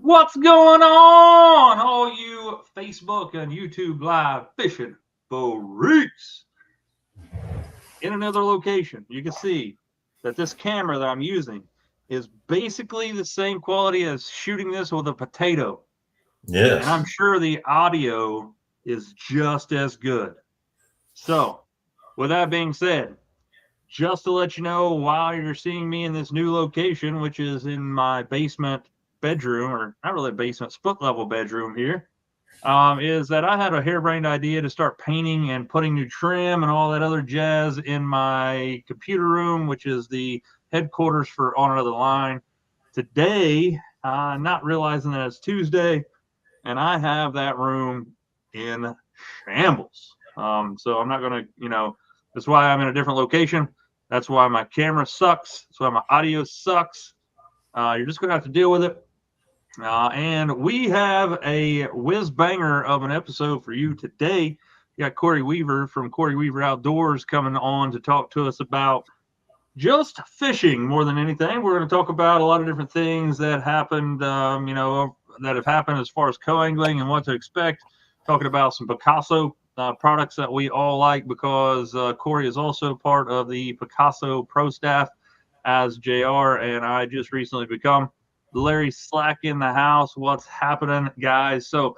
What's going on, all you Facebook and YouTube live fishing freaks? In another location, you can see that this camera that I'm using is basically the same quality as shooting this with a potato. Yes. And I'm sure the audio is just as good. So, with that being said, just to let you know, while you're seeing me in this new location, which is in my basement bedroom, or not really a basement, split level bedroom here, is that I had a harebrained idea to start painting and putting new trim and all that other jazz in my computer room, which is the headquarters for On Another Line. Today, not realizing that it's Tuesday, and I have that room in shambles. So I'm not going to, that's why I'm in a different location. That's why my camera sucks. That's why my audio sucks. You're just going to have to deal with it. And we have a whiz banger of an episode for you today. You got Cory Weaver from Cory Weaver Outdoors coming on to talk to us about just fishing more than anything. We're going to talk about a lot of different things that happened, that have happened as far as co-angling and what to expect. Talking about some Picasso products that we all like because Cory is also part of the Picasso pro staff as JR, and I just recently become Larry Slack in the house. What's happening, guys? So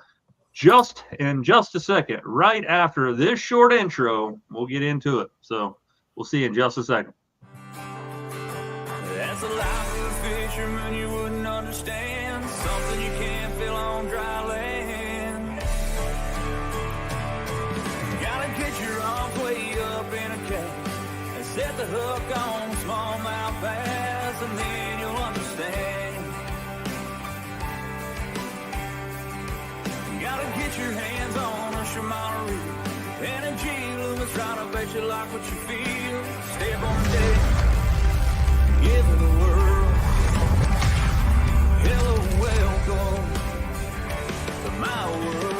just in just a second, right after this short intro, we'll get into it. So we'll see you in just a second. That's a life of a fisherman you wouldn't understand. Something you can't feel on dry land. You gotta get your arms way up in a cave and set the hook on smallmouth bass, and then you'll understand. You gotta get your hands on a Shimano reel and a G-Loomis rod. I bet you like what you feel. Step on deck, giving the world hello, welcome to my world.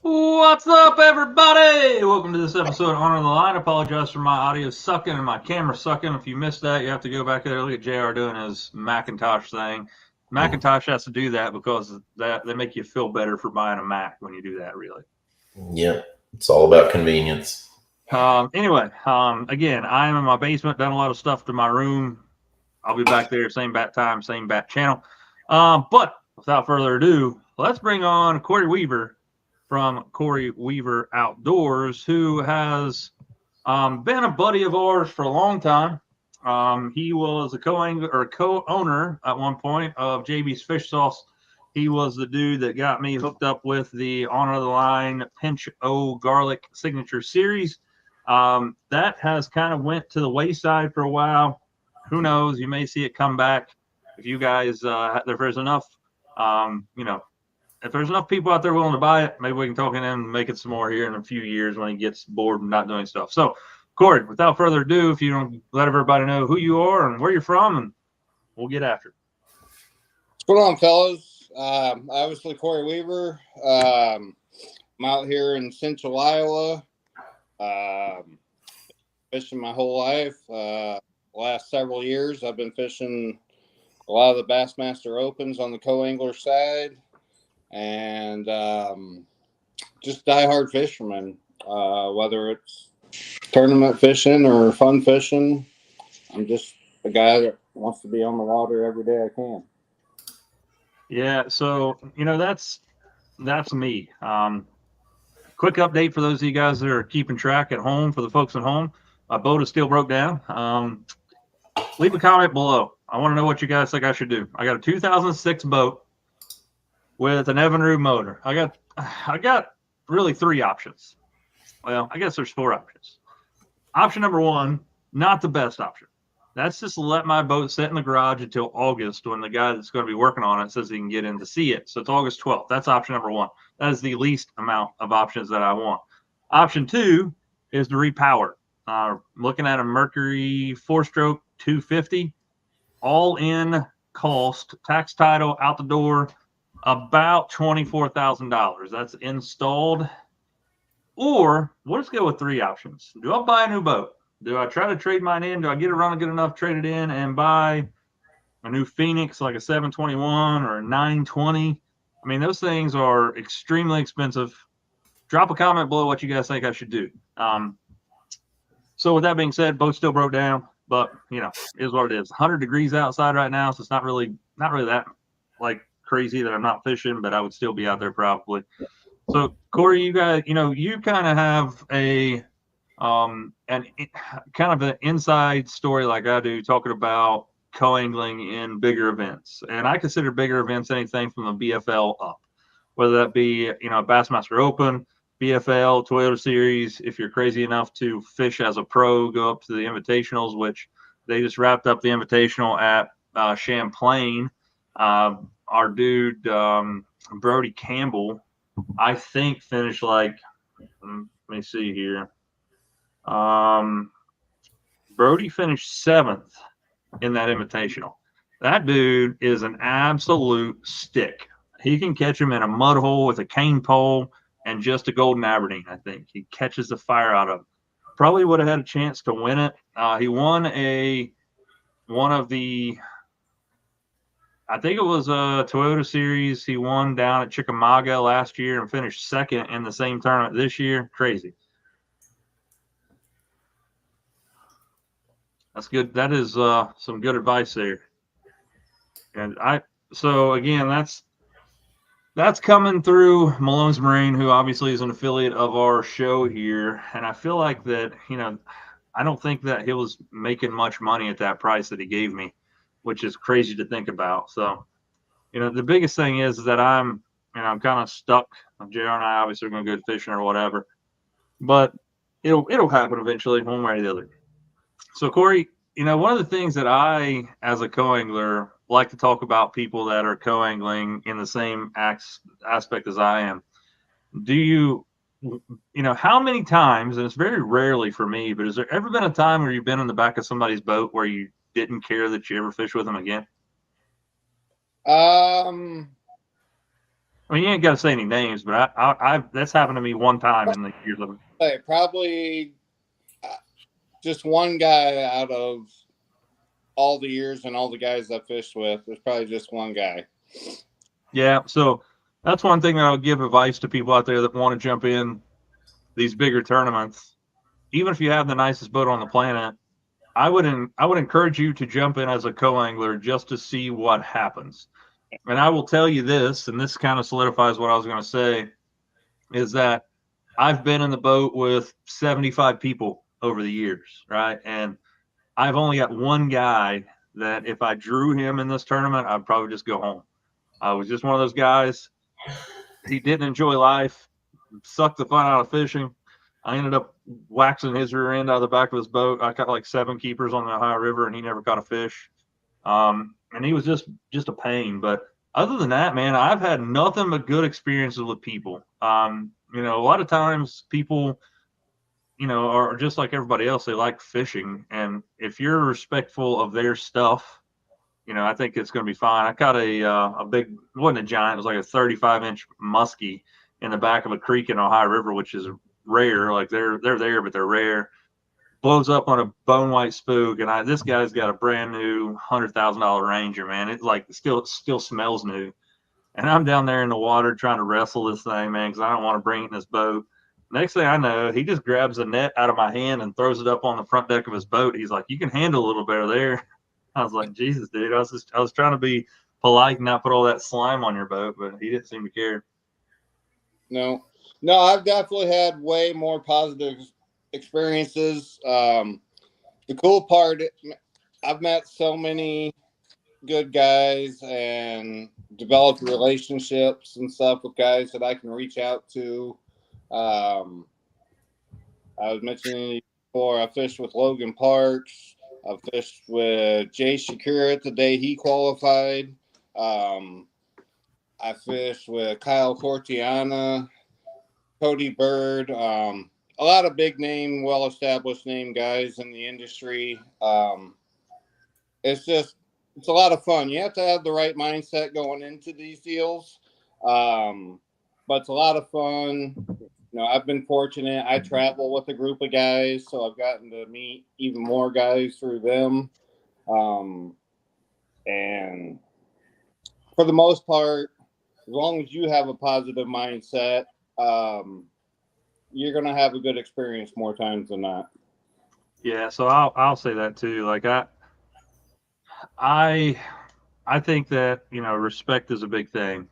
What's up, everybody? Welcome to this episode of On the Line. I apologize for my audio sucking and my camera sucking. If you missed that, you have to go back there and look at JR doing his Macintosh thing. Macintosh has to do that because they make you feel better for buying a Mac when you do that, really. Yep. It's all about convenience. Anyway, again, I am in my basement, done a lot of stuff to my room. I'll be back there, same bat time, same bat channel. But without further ado, let's bring on Cory Weaver from Cory Weaver Outdoors, who has been a buddy of ours for a long time. He was a co-owner at one point of JB's Fish Sauce. He was the dude that got me hooked up with the On Another Line Pinch O Garlic Signature Series. That has kind of went to the wayside for a while. Who knows? You may see it come back if you guys, if there's enough, if there's enough people out there willing to buy it, maybe we can talk in and make it some more here in a few years when he gets bored and not doing stuff. So, Cory, without further ado, if you don't let everybody know who you are and where you're from, and we'll get after it. What's going on, fellas? Obviously, Cory Weaver. I'm out here in Central Iowa. Fishing my whole life. Last several years, I've been fishing a lot of the Bassmaster Opens on the co-angler side, and just diehard fisherman. Whether it's tournament fishing or fun fishing, I'm just a guy that wants to be on the water every day I can. Yeah, so that's me. Quick update for those of you guys that are keeping track at home. For the folks at home, my boat is still broke down. Leave a comment below. I want to know what you guys think I should do. I got a 2006 boat with an Evinrude motor. I got really three options. Well, I guess there's four options. Option number one, not the best option. That's just let my boat sit in the garage until August when the guy that's going to be working on it says he can get in to see it. So it's August 12th. That's option number one. That is the least amount of options that I want. Option two is to repower. Looking at a Mercury 4-stroke 250, all in cost, tax title, out the door, about $24,000. That's installed. Or we'll just go with three options. Do I buy a new boat? Do I try to trade mine in? Do I get it running good enough, trade it in, and buy a new Phoenix, like a 721 or a 920. I mean, those things are extremely expensive. Drop a comment below what you guys think I should do. So with that being said, boat still broke down, but is what it is. 100 degrees outside right now, so it's not really that like crazy that I'm not fishing, but I would still be out there probably. So Cory, you guys, you kind of have a kind of an inside story like I do, talking about co-angling in bigger events, and I consider bigger events anything from a BFL up, whether that be a Bassmaster Open, BFL, Toyota Series. If you're crazy enough to fish as a pro, go up to the invitationals, which they just wrapped up the invitational at Champlain. Our dude Brody Campbell, I think, finished like, let me see here. Brody finished 7th in that invitational. That dude is an absolute stick. He can catch him in a mud hole with a cane pole and just a golden Aberdeen. I think he catches the fire out of him. Probably would have had a chance to win it. He won one of the, I think it was a Toyota Series. He won down at Chickamauga last year and finished 2nd in the same tournament this year. Crazy. That's good. That is some good advice there. And so again, that's coming through Malone's Marine, who obviously is an affiliate of our show here. And I feel like that, I don't think that he was making much money at that price that he gave me, which is crazy to think about. So, the biggest thing is that I'm kind of stuck. JR and I obviously are going to go fishing or whatever, but it'll happen eventually, one way or the other. So Cory, one of the things that I, as a co-angler, like to talk about people that are co-angling in the same aspect as I am. Do you, how many times, and it's very rarely for me, but has there ever been a time where you've been in the back of somebody's boat where you didn't care that you ever fish with them again? I mean, you ain't got to say any names, but I that's happened to me one time in the years of it. Probably just one guy out of all the years and all the guys I fished with. There's probably just one guy. Yeah, so that's one thing that I'll give advice to people out there that want to jump in these bigger tournaments. Even if you have the nicest boat on the planet, I would encourage you to jump in as a co-angler just to see what happens. And I will tell you this, and this kind of solidifies what I was going to say, is that I've been in the boat with 75 people over the years, right? And I've only got one guy that if I drew him in this tournament, I'd probably just go home. I was just one of those guys. He didn't enjoy life, sucked the fun out of fishing. I ended up waxing his rear end out of the back of his boat. I caught like 7 keepers on the Ohio River, and he never caught a fish. And he was just a pain. But other than that, man, I've had nothing but good experiences with people. A lot of times people, are just like everybody else. They like fishing, and if you're respectful of their stuff, I think it's going to be fine. I caught a big, it wasn't a giant, it was like a 35-inch muskie in the back of a creek in Ohio River, which is rare. Like they're there, but they're rare. Blows up on a bone white spook, and this guy's got a brand new $100,000 Ranger, man. It like still smells new. And I'm down there in the water trying to wrestle this thing, man, because I don't want to bring it in this boat. Next thing I know, he just grabs a net out of my hand and throws it up on the front deck of his boat. He's like, "You can handle a little better there." I was like, Jesus, dude. I was trying to be polite and not put all that slime on your boat, but he didn't seem to care. No, I've definitely had way more positive experiences. The cool part, I've met so many good guys and developed relationships and stuff with guys that I can reach out to. I was mentioning before, I fished with Logan Parks. I fished with Jay Shakira the day he qualified. I fished with Kyle Fortiana, Cody Bird, a lot of big name, well-established name guys in the industry. It's a lot of fun. You have to have the right mindset going into these deals. But it's a lot of fun. I've been fortunate. I travel with a group of guys, so I've gotten to meet even more guys through them. And for the most part, as long as you have a positive mindset, you're going to have a good experience more times than not. Yeah, so I'll say that too. Like I I think that, respect is a big thing.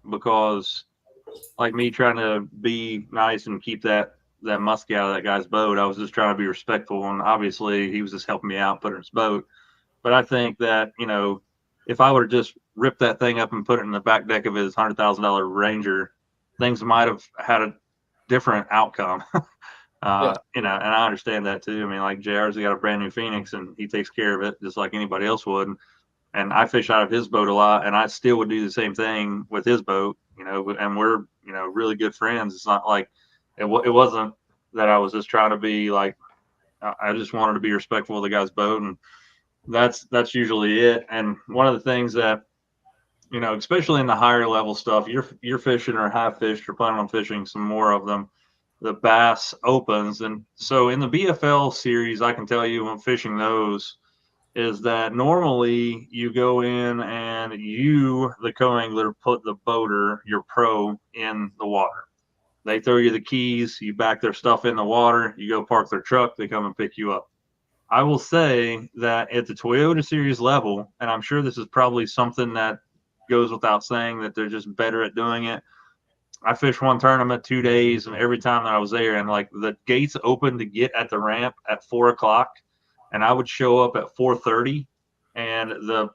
Because like me trying to be nice and keep that muskie out of that guy's boat, I was just trying to be respectful, and obviously he was just helping me out, put in his boat. But I think that, if I would have just ripped that thing up and put it in the back deck of his $100,000 Ranger, things might have had a different outcome. Yeah. And I understand that too. I mean, like JR's got a brand new Phoenix and he takes care of it just like anybody else would. And I fish out of his boat a lot, and I still would do the same thing with his boat, and we're, really good friends. It's not like it wasn't that I was just trying to be like, I just wanted to be respectful of the guy's boat. And that's usually it. And one of the things that, especially in the higher level stuff, you're fishing or have fished or planning on fishing some more of them, the bass opens. And so in the BFL series, I can tell you when fishing those is that normally you go in and you, the co-angler, put the boater, your pro, in the water. They throw you the keys, you back their stuff in the water, you go park their truck, they come and pick you up. I will say that at the Toyota Series level, and I'm sure this is probably something that goes without saying that they're just better at doing it. I fished one tournament 2 days, and every time that I was there, and like the gates opened to get at the ramp at 4 o'clock, and I would show up at 4:30, and the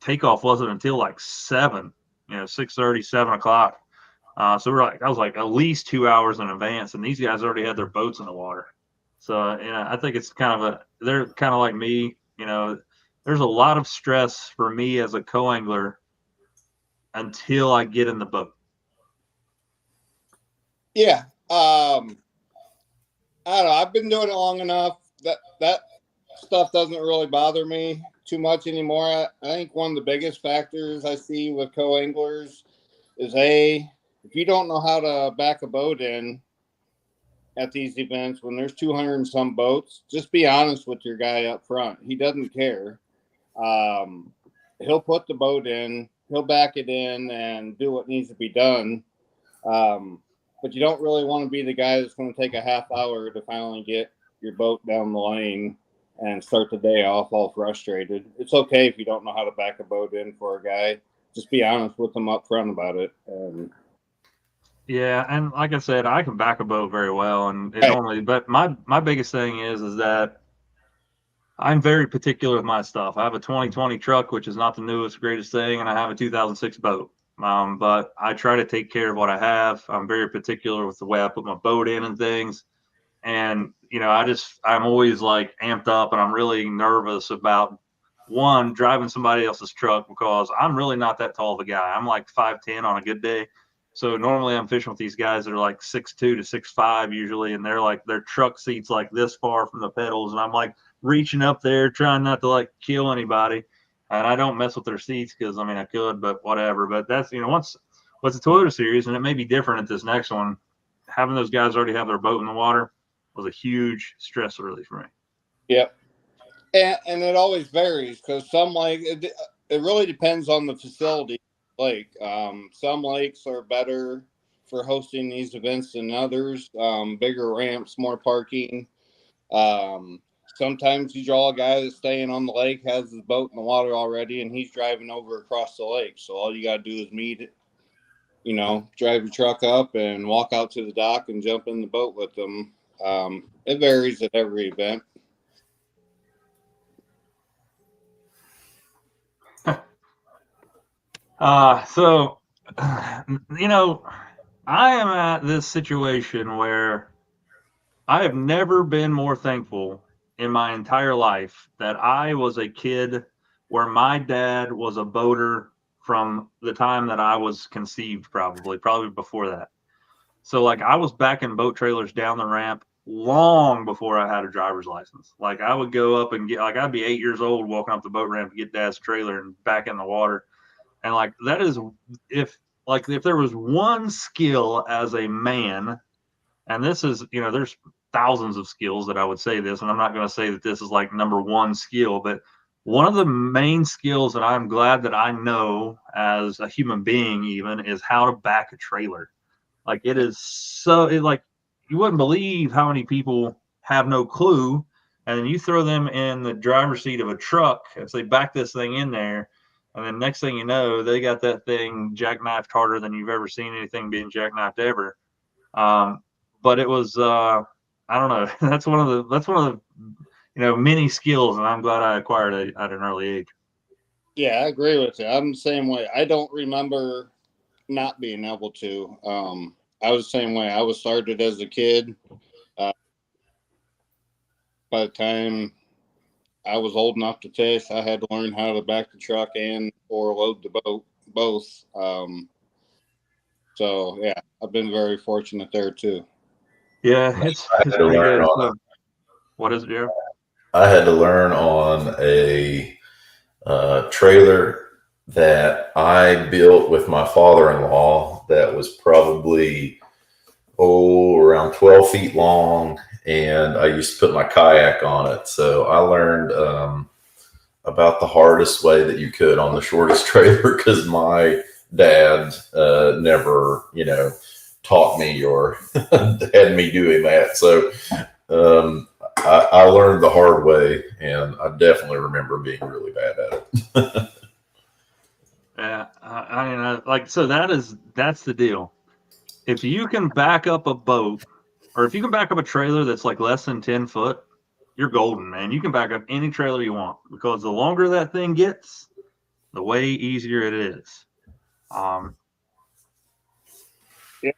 takeoff wasn't until like 7, 6:30, 7 o'clock. So I was like at least 2 hours in advance, and these guys already had their boats in the water. So, I think it's they're kind of like me, there's a lot of stress for me as a co-angler until I get in the boat. Yeah. I don't know. I've been doing it long enough that stuff doesn't really bother me too much anymore. I think one of the biggest factors I see with co-anglers is if you don't know how to back a boat in at these events when there's 200 and some boats, just be honest with your guy up front. He doesn't care. He'll put the boat in, he'll back it in and do what needs to be done. But you don't really want to be the guy that's going to take a half hour to finally get your boat down the lane and start the day off all frustrated. It's okay if you don't know how to back a boat in for a guy. Just be honest with them up front about it. Yeah, and like I said, I can back a boat very well, and but my biggest thing is that I'm very particular with my stuff. I have a 2020 truck, which is not the newest, greatest thing, and I have a 2006 boat. But I try to take care of what I have. I'm very particular with the way I put my boat in and things. And, I'm always like amped up, and I'm really nervous about driving somebody else's truck because I'm really not that tall of a guy. I'm like 5'10" on a good day. So normally I'm fishing with these guys that are like 6'2" to 6'5" usually, and they're like their truck seats like this far from the pedals, and I'm like reaching up there trying not to like kill anybody. And I don't mess with their seats because I could, but whatever. But that's once what's the Toyota Series, and it may be different at this next one. Having those guys already have their boat in the water was a huge stress relief for me. Yep. And it always varies because some it really depends on the facility. Like some lakes are better for hosting these events than others. Bigger ramps, more parking. Sometimes you draw a guy that's staying on the lake, has his boat in the water already, and he's driving over across the lake. So all you got to do is meet it, drive your truck up and walk out to the dock and jump in the boat with them. It varies at every event. So, I am at this situation where I have never been more thankful in my entire life that I was a kid where my dad was a boater from the time that I was conceived, probably before that. So, like, I was backing boat trailers down the ramp long before I had a driver's license. Like, I would go up and I'd be 8 years old walking up the boat ramp to get dad's trailer and back in the water. And like that is if there was one skill as a man, and this is, there's thousands of skills that I would say this, and I'm not going to say that this is like number one skill, but one of the main skills that I'm glad that I know as a human being, even, is how to back a trailer. Like it is so like you wouldn't believe how many people have no clue, and then you throw them in the driver's seat of a truck as they back this thing in there, and then next thing you know, they got that thing jackknifed harder than you've ever seen anything being jackknifed ever. But it was I don't know. That's one of the many skills, and I'm glad I acquired it at an early age. Yeah, I agree with you. I'm the same way. I don't remember not being able to. I was the same way. I was started as a kid. Uh, by the time I was old enough to fish, I had to learn how to back the truck and or load the boat both. So yeah, I've been very fortunate there too. Yeah, I it's had to pretty learn good. on So, what is it, Joe? I had to learn on a trailer that I built with my father-in-law that was probably around 12 feet long, and I used to put my kayak on it. So I learned about the hardest way that you could on the shortest trailer because my dad never, taught me or had me doing that. So I learned the hard way, and I definitely remember being really bad at it. Yeah, I mean, so that's the deal. If you can back up a boat, or if you can back up a trailer that's like less than 10 foot, you're golden, man. You can back up any trailer you want because the longer that thing gets, the way easier it is. Um, Yeah.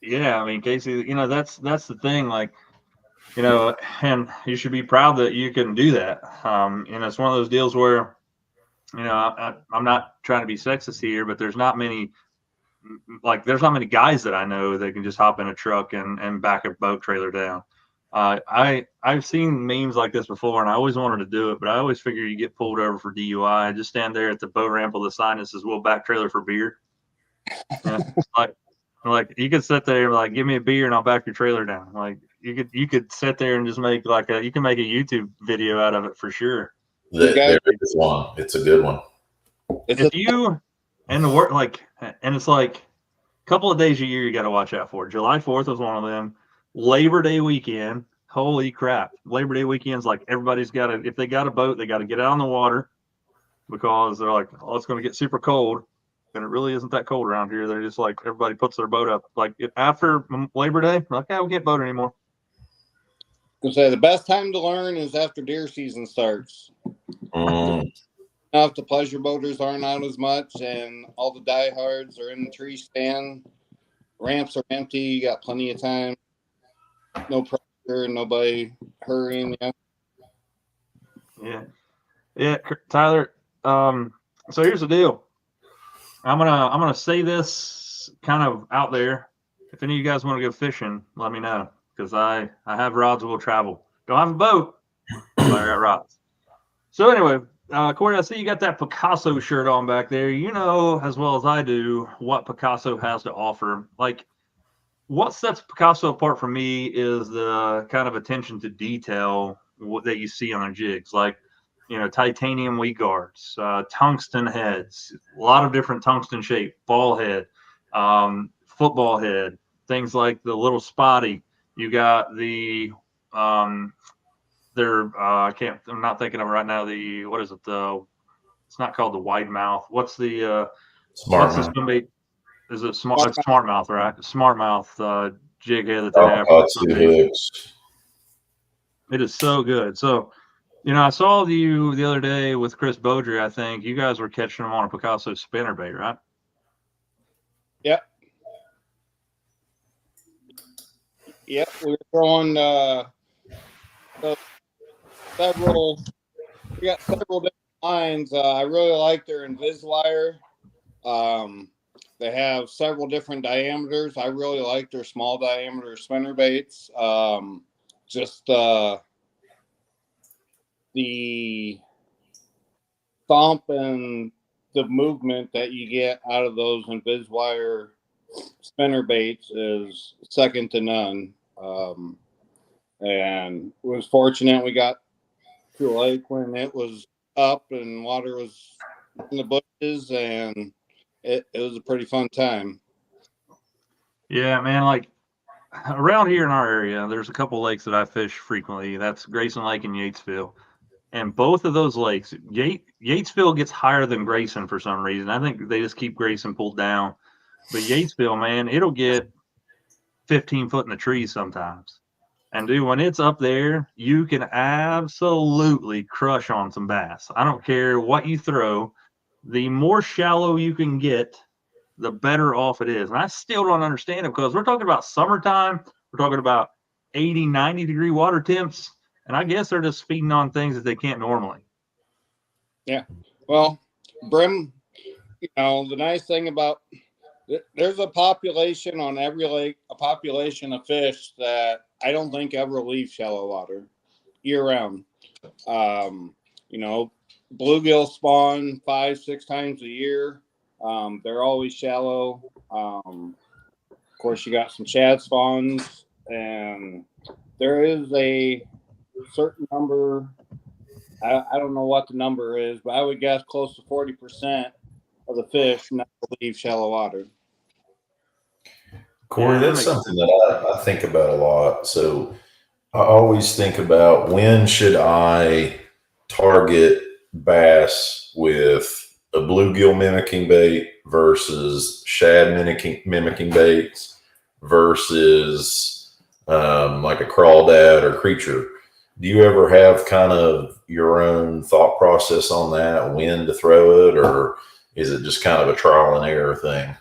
yeah, I mean, Casey, that's the thing. Like, and you should be proud that you can do that. It's one of those deals where, I'm not trying to be sexist here, but there's not many guys that I know that can just hop in a truck and back a boat trailer down. I've seen memes like this before, and I always wanted to do it, but I always figure you get pulled over for DUI. Just stand there at the boat ramp with a sign that says "We'll back trailer for beer." Yeah, like you could sit there and like give me a beer and I'll back your trailer down. Like you could sit there and just make you can make a YouTube video out of it for sure. You guys, There is one. It's a good one. it's If you and the work and it's like a couple of days a year you got to watch out for. July 4th was one of them. Labor Day weekend. Holy crap. Labor Day weekend's like everybody's got to, if they got a boat, they got to get out on the water because they're like, oh, it's going to get super cold. And it really isn't that cold around here. They're just like, everybody puts their boat up. Like after Labor Day, like, yeah, we can't boat anymore. gonna say the best time to learn is after deer season starts. Mm, Now, if the pleasure boaters aren't out as much and all the diehards are in the tree stand, ramps are empty, you got plenty of time. No pressure, nobody hurrying you. Yeah. Yeah. Tyler. So here's the deal. I'm gonna say this kind of out there. If any of you guys want to go fishing, let me know because I have rods that will travel. Don't have a boat, but I got rods. So anyway, Cory, I see you got that Picasso shirt on back there. You know as well as I do what Picasso has to offer. Like, what sets Picasso apart for me is the kind of attention to detail that you see on their jigs. Like, titanium weed guards, tungsten heads, a lot of different tungsten shape, ball head, football head, things like the little spotty. You got the I'm not thinking of it right now. What is it? It's not called the wide mouth. What's the smart what's the man. swim bait? Is it smart? It's smart mouth, right? Smart mouth jig head that they have for Two swim bait. hooks. It is so good. So, I saw you the other day with Chris Beaudry. I think you guys were catching them on a Picasso spinnerbait, right? Yep. Yep. We were throwing several. We got several different lines. I really like their Inviswire. They have several different diameters. I really like their small diameter spinner baits. Just the thump and the movement that you get out of those Inviswire spinner baits is second to none. And was fortunate we got to a lake when it was up and water was in the bushes, and it was a pretty fun time. Yeah, man. Like around here in our area, there's a couple lakes that I fish frequently. That's Grayson Lake and Yatesville. And both of those lakes, Yatesville gets higher than Grayson for some reason. I think they just keep Grayson pulled down. But Yatesville, man, it'll get 15 foot in the trees sometimes. And dude, when it's up there, you can absolutely crush on some bass. I don't care what you throw. The more shallow you can get, the better off it is. And I still don't understand it because we're talking about summertime. We're talking about 80, 90-degree water temps. And I guess they're just feeding on things that they can't normally. Yeah. Well, brim, the nice thing about there's a population on every lake, a population of fish that I don't think ever leave shallow water year round. Bluegill spawn 5-6 times a year. They're always shallow. Of course, you got some shad spawns, and there is a certain number. I don't know what the number is, but I would guess close to 40% of the fish never leave shallow water. Cory, that's something that I think about a lot. So I always think about, when should I target bass with a bluegill mimicking bait versus shad mimicking baits versus like a crawdad or creature. Do you ever have kind of your own thought process on that, when to throw it, or is it just kind of a trial and error thing?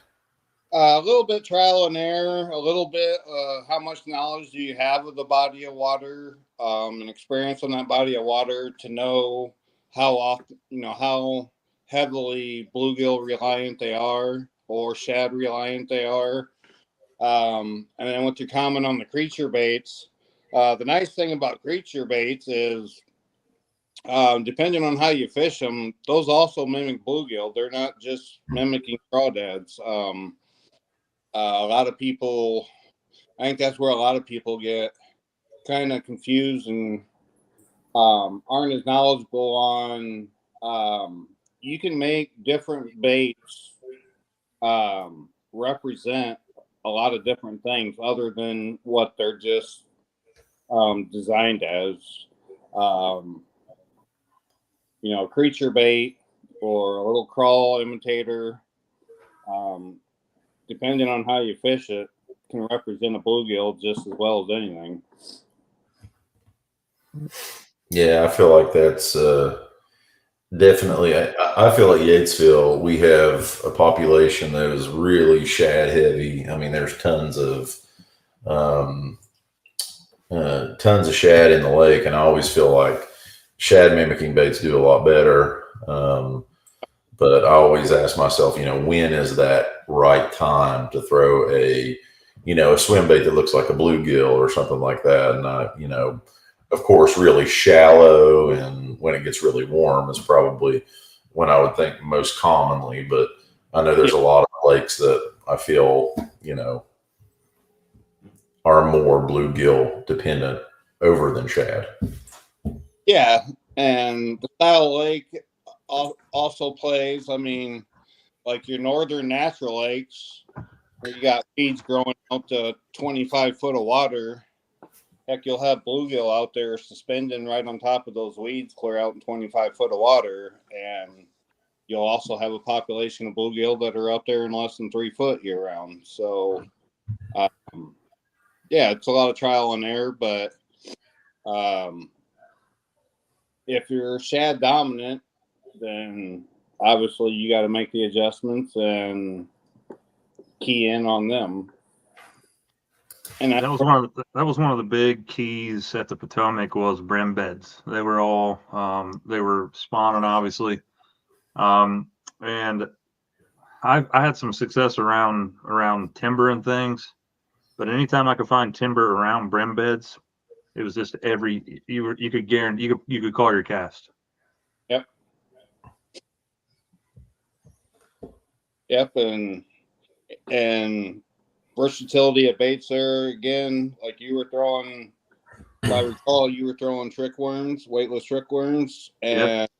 A little bit trial and error, a little bit how much knowledge do you have of the body of water, and experience on that body of water to know how often, how heavily bluegill reliant they are or shad reliant they are. And then with your comment on the creature baits, the nice thing about creature baits is, depending on how you fish them, those also mimic bluegill. They're not just mimicking crawdads. A lot of people, I think that's where a lot of people get kind of confused and aren't as knowledgeable on. You can make different baits represent a lot of different things other than what they're just designed as. Creature bait or a little crawl imitator. Depending on how you fish it, can represent a bluegill just as well as anything. Yeah, I feel like that's definitely. I feel like Yatesville, we have a population that is really shad heavy. I mean, there's tons of shad in the lake, and I always feel like shad mimicking baits do a lot better. But I always ask myself, when is that right time to throw a swim bait that looks like a bluegill or something like that? And of course, really shallow, and when it gets really warm is probably when I would think most commonly. But I know there's a lot of lakes that I feel, are more bluegill dependent over than shad. Yeah, and the style lake also plays. I mean, like your northern natural lakes, where you got weeds growing out to 25 foot of water. Heck, you'll have bluegill out there suspending right on top of those weeds, clear out in 25 foot of water, and you'll also have a population of bluegill that are out there in less than 3 foot year round. So, yeah, it's a lot of trial and error, but if you're shad dominant, then obviously you got to make the adjustments and key in on them. And that was one of the big keys at the Potomac was brim beds. They were all they were spawning, obviously, and I had some success around timber and things, but anytime I could find timber around brim beds, it was just you could guarantee you could call your cast. Yep, and versatility of baits there again. Like you were throwing if I recall, you were throwing trick worms, weightless trick worms, and Yep.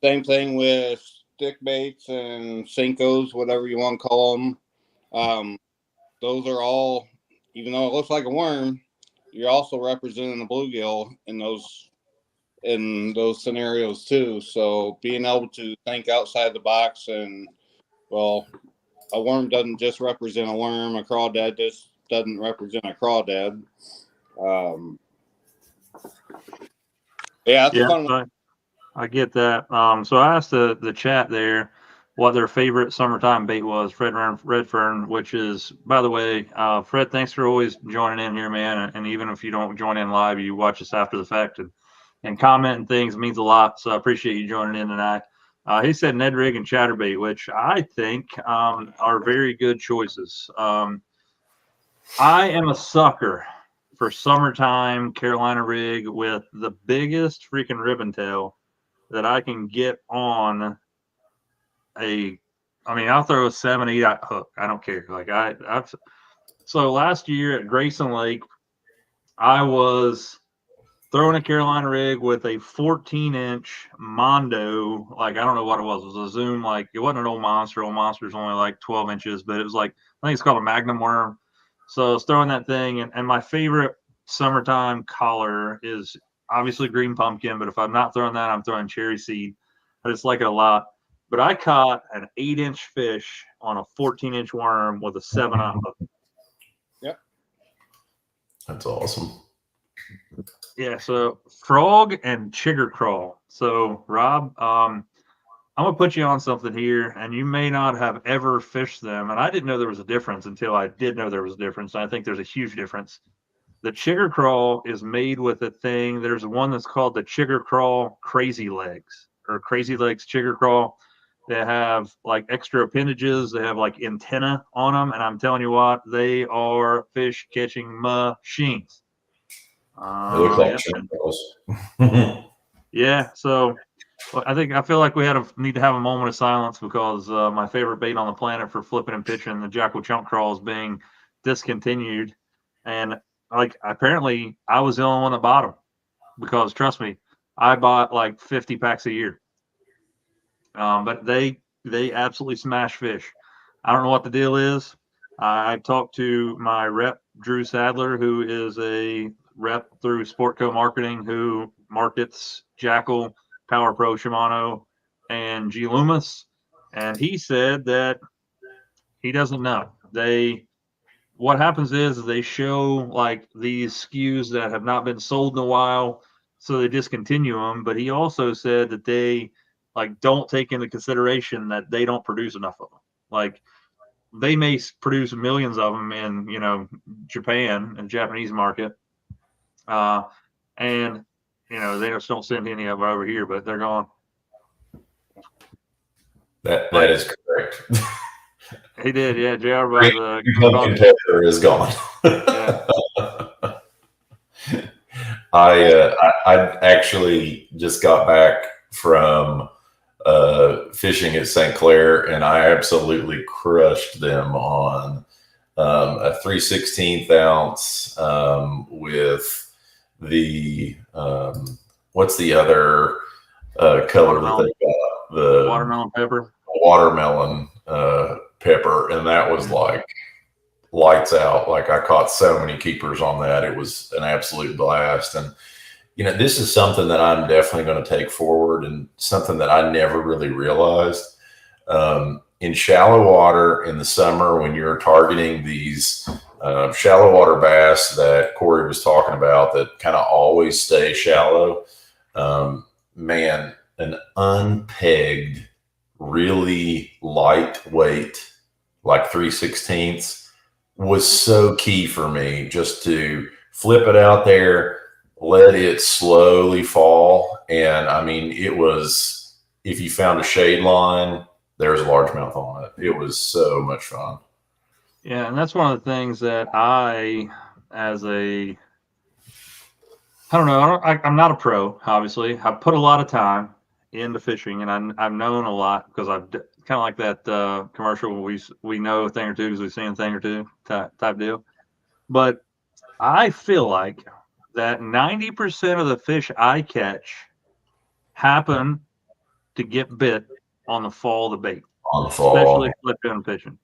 same thing with stick baits and Senkos, whatever you want to call them. Those are all, even though it looks like a worm, you're also representing the bluegill in those scenarios too. So being able to think outside the box, and well, a worm doesn't just represent a worm. A crawdad just doesn't represent a crawdad. Yeah, that's a Yeah, fun one. I get that. So I asked the chat there what their favorite summertime bait was, Redfern, which is, by the way, Fred, thanks for always joining in here, man. And even if you don't join in live, you watch us after the fact and comment and things means a lot. So I appreciate you joining in tonight. He said Ned Rig and Chatterbait, which I think are very good choices. I am a sucker for summertime Carolina rig with the biggest freaking ribbon tail that I can get on I'll throw a 7-8 hook. I don't care. So last year at Grayson Lake, I was throwing a Carolina rig with a 14-inch Mondo. Like, I don't know what it was. It was a Zoom. Like, it wasn't an old monster. Old monster's only like 12 inches, but it was like, I think it's called a Magnum worm. So I was throwing that thing, and my favorite summertime color is obviously green pumpkin, but if I'm not throwing that, I'm throwing cherry seed. I just like it a lot. But I caught an 8-inch fish on a 14-inch worm with a 7-aught hook. Yep. That's awesome. Yeah, so frog and chigger crawl. So Rob, I'm gonna put you on something here, and you may not have ever fished them. And I didn't know there was a difference until I did know there was a difference. And I think there's a huge difference. The chigger crawl is made with a thing. There's one that's called the chigger crawl crazy legs or crazy legs chigger crawl. They have like extra appendages. They have like antenna on them, and I'm telling you what, they are fish catching machines. It looks like Yeah. Yeah. So I feel like we need to have a moment of silence because my favorite bait on the planet for flipping and pitching, the Jackal Chunk Crawl, is being discontinued. And like apparently I was the only one that bought them because trust me, I bought like 50 packs a year. But they absolutely smash fish. I don't know what the deal is. I talked to my rep Drew Sadler, who is a rep through Sportco Marketing, who markets Jackal, Power Pro, Shimano, and G Loomis, and he said that he doesn't know. What happens is they show like these SKUs that have not been sold in a while, so they discontinue them. But he also said that they like don't take into consideration that they don't produce enough of them. Like they may produce millions of them in Japan and Japanese market, and they just don't send any of them over here, but they're gone. That is correct. He did, yeah. JR competitor is gone. Yeah. I actually just got back from fishing at St. Clair, and I absolutely crushed them on a 3/16 ounce with the what's the other color that they got? The watermelon pepper. Watermelon pepper, and that was like lights out. Like I caught so many keepers on that. It was an absolute blast. And this is something that I'm definitely going to take forward, and something that I never really realized. In shallow water in the summer, when you're targeting these shallow water bass that Cory was talking about that kind of always stay shallow, man, an unpegged, really lightweight, like 3/16 was so key for me, just to flip it out there, let it slowly fall. And I mean, it was, if you found a shade line, there's a largemouth on it. It was so much fun. Yeah, and that's one of the things that I'm not a pro, obviously. I've put a lot of time into fishing, and I've known a lot because I've kind of like that commercial where we know a thing or two because we've seen a thing or two type deal. But I feel like that 90% of the fish I catch happen to get bit on the fall of the bait, On especially fall. flip in fishing.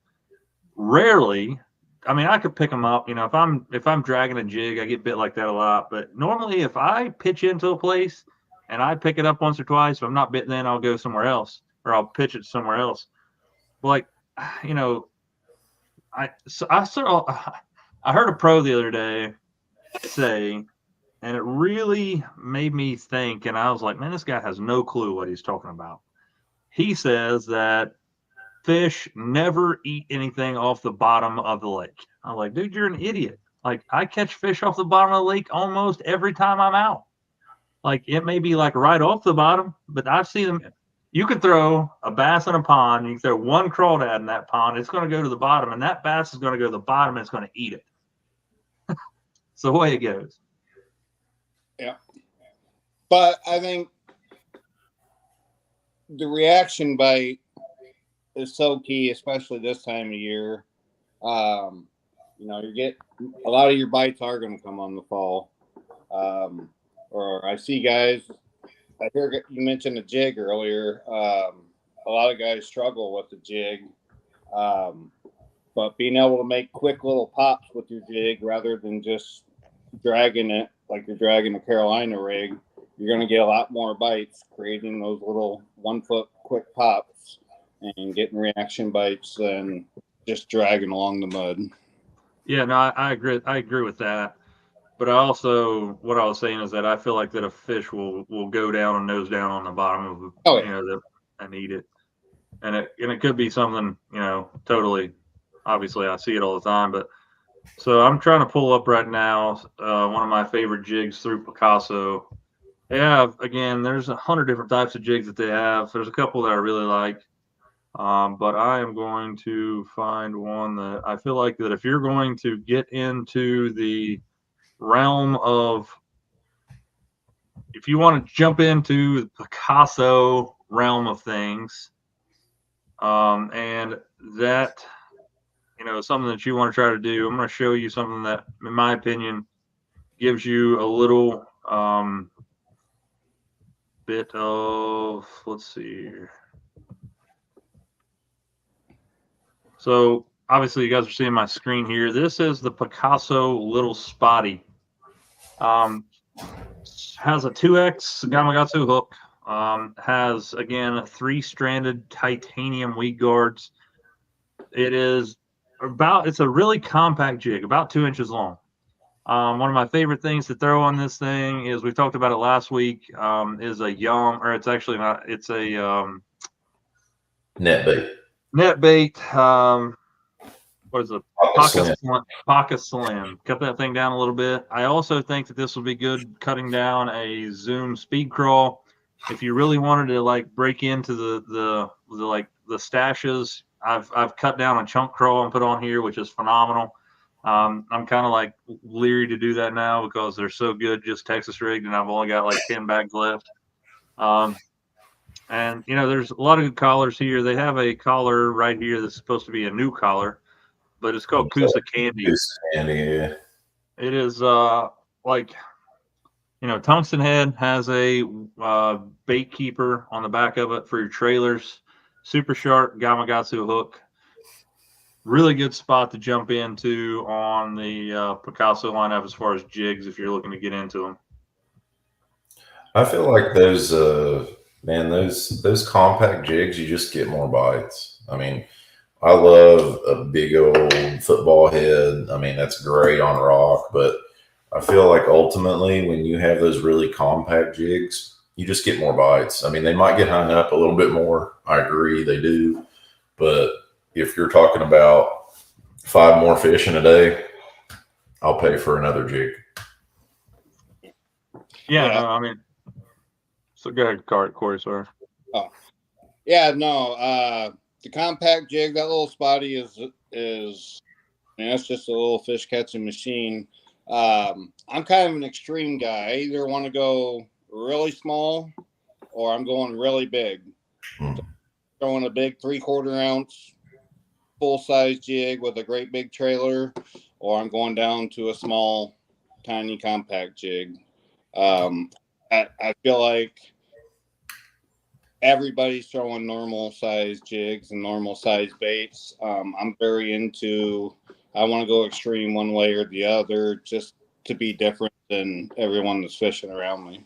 Rarely, I mean, I could pick them up. If I'm dragging a jig, I get bit like that a lot. But normally, if I pitch into a place and I pick it up once or twice, if I'm not bitten, then I'll go somewhere else or I'll pitch it somewhere else. Like, you know, I heard a pro the other day say, and it really made me think. And I was like, man, this guy has no clue what he's talking about. He says that fish never eat anything off the bottom of the lake. I'm like, dude, you're an idiot. Like, I catch fish off the bottom of the lake almost every time I'm out. Like, it may be like right off the bottom, but I've seen them. You could throw a bass in a pond, you can throw one crawdad in that pond, it's going to go to the bottom, and that bass is going to go to the bottom and it's going to eat it. It's the way it goes. Yeah. But I think the reaction bite is so key, especially this time of year. You get a lot of your bites are going to come on the fall. Or I see guys, I hear you mentioned a jig earlier. A lot of guys struggle with the jig. But being able to make quick little pops with your jig rather than just dragging it like you're dragging a Carolina rig, you're going to get a lot more bites, creating those little 1 foot quick pops and getting reaction bites than just dragging along the mud. Yeah, no, I agree. I agree with that. But I also, what I was saying is that I feel like that a fish will go down and nose down on the bottom of the, and eat it. And it could be something, totally. Obviously, I see it all the time. But so I'm trying to pull up right now one of my favorite jigs through Picasso. They have, again, there's 100 different types of jigs that they have. There's a couple that I really like. But I am going to find one that I feel like that if you're going to get into the realm of, if you want to jump into the Picasso realm of things, and that, something that you want to try to do, I'm going to show you something that, in my opinion, gives you a little bit of, let's see here. So obviously you guys are seeing my screen here. This is the Picasso Little Spotty. Has a 2X Gamakatsu hook. Has, again, 3-stranded titanium weed guards. It's a really compact jig, about 2 inches long. One of my favorite things to throw on this thing is, we talked about it last week, is a it's actually not, it's a Net bait. net bait. What is it? Pocket Slim. Cut that thing down a little bit. I also think that this will be good cutting down a Zoom speed crawl. If you really wanted to like break into the stashes, I've cut down a chunk crawl and put on here, which is phenomenal. I'm kind of like leery to do that now because they're so good, just Texas rigged, and I've only got like 10 bags left. And there's a lot of good collars here. They have a collar right here that's supposed to be a new collar, but it's called Kusa Candy. Kusa Candy, yeah. It is Tungsten Head has a bait keeper on the back of it for your trailers. Super sharp Gamakatsu hook. Really good spot to jump into on the Picasso lineup as far as jigs if you're looking to get into them. I feel like those compact jigs, you just get more bites. I mean, I love a big old football head. I mean, that's great on rock, but I feel like ultimately when you have those really compact jigs, you just get more bites. I mean, they might get hung up a little bit more. I agree, they do. But if you're talking about 5 more fish in a day, I'll pay for another jig. Yeah. No, I mean, so go ahead, Cory, sorry. Oh, yeah, no. The compact jig, that little spotty is it's just a little fish catching machine. I'm kind of an extreme guy. I either want to go really small or I'm going really big. Throwing a big 3/4 ounce full size jig with a great big trailer, or I'm going down to a small tiny compact jig. I feel like everybody's throwing normal size jigs and normal size baits. I'm very into, I want to go extreme one way or the other just to be different than everyone that's fishing around me.